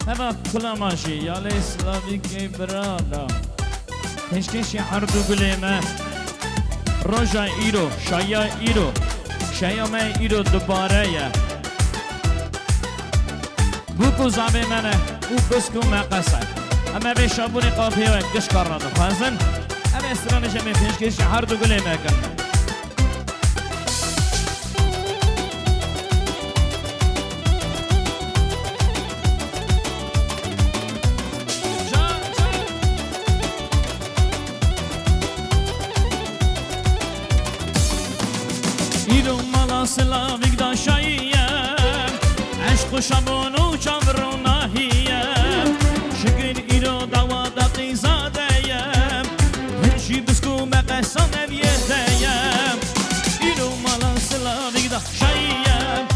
هما كل ماشي يا لي سلافيك برادا هشكشي حردو قليمة رجا إيرو شايا إيرو شايا ما إيرو دبارية بوكو زعبي منه وبسكو ما قصد اما به شابوني قافية وكش كارنا خازن اما استراني جميع هشكشي حردو قليمة كنا سلامك دا شاية عشق شبونو چمرو ناهية شكل إيرو دوا دقي زادية هنشي بسكو مقصان أبيتية إيرو مالا سلامك دا شاية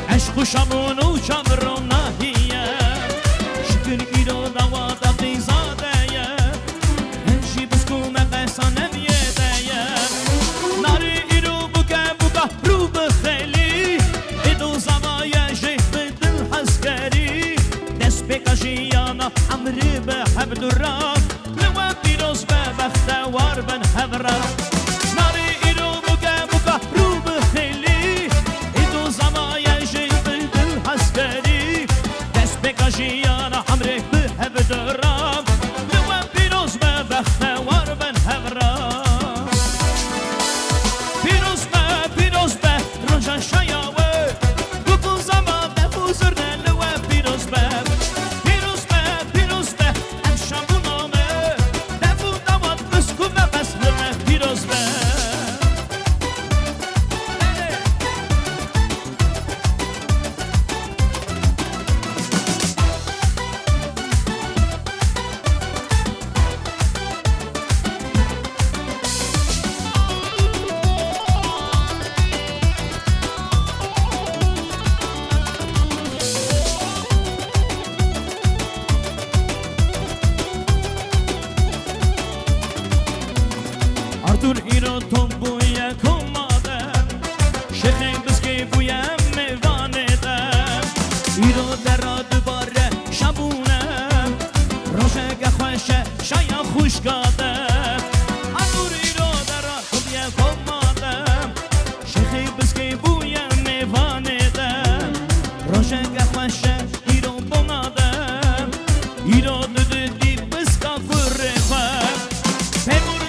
عشق شبونو چمرو ناهية شكل إيرو دوا دقي زادية هنشي بسكو مقصان أبيتية ناري إيرو بكا رو بخیلی ادو زمایه جهد دل حسکری دست بکشیانا عمری به حبد الرام لو پیروز به بختوار بن حبرم ناری ایرو بگا رو بخیلی ادو زمایه جهد دل حسکری دست بکشیانا عمری به حبد الرام لو پیروز به بختوار بن حبرم شایاوه بکن زمان بفوزر نلوه پیروز به امشبو نامه دفو دوات بسکو ببس لوه پیروز به Artur iro tom buya komadem Şekhe biski buya mevanedem Iro dera dubare şabunem Roşeke khoşe şaya khuşkadem Artur iro dera buya komadem Şekhe biski buya mevanedem Roşeke khoşe iro bonadem Iro düdü biska fırrefem Pemur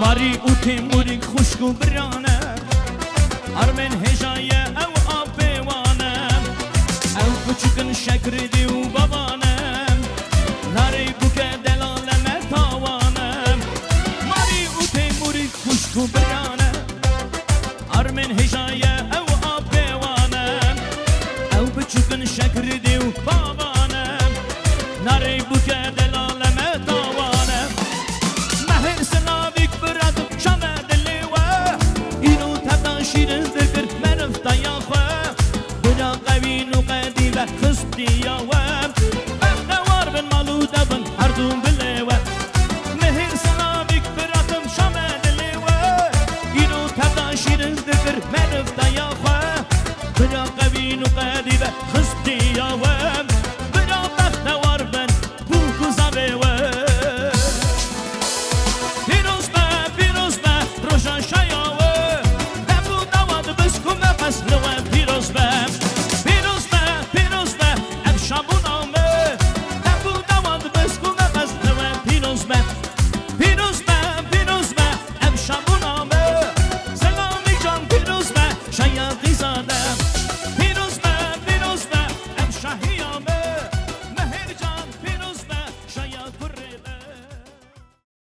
ماری او تیموری خوشگو برانه ارمن هجایه او آبوانم او بچکن شکر دیو بابانم ناری بوکه دلالم تاوانم ماری او تیموری خوشگو برانه ارمن هجایه او آبوانم او بچکن شکر دیو بابانم ناری بوکه دلالم تاوانم مهر سلاویک برادم شمه دلیوه اینو تبدان شیرین ذکر مرف دایاخوه بنا قوین و قدی و خستی یاوه افتوار بن مالو دبن هردون بلیوه قبين وقادبة خصتي يا وام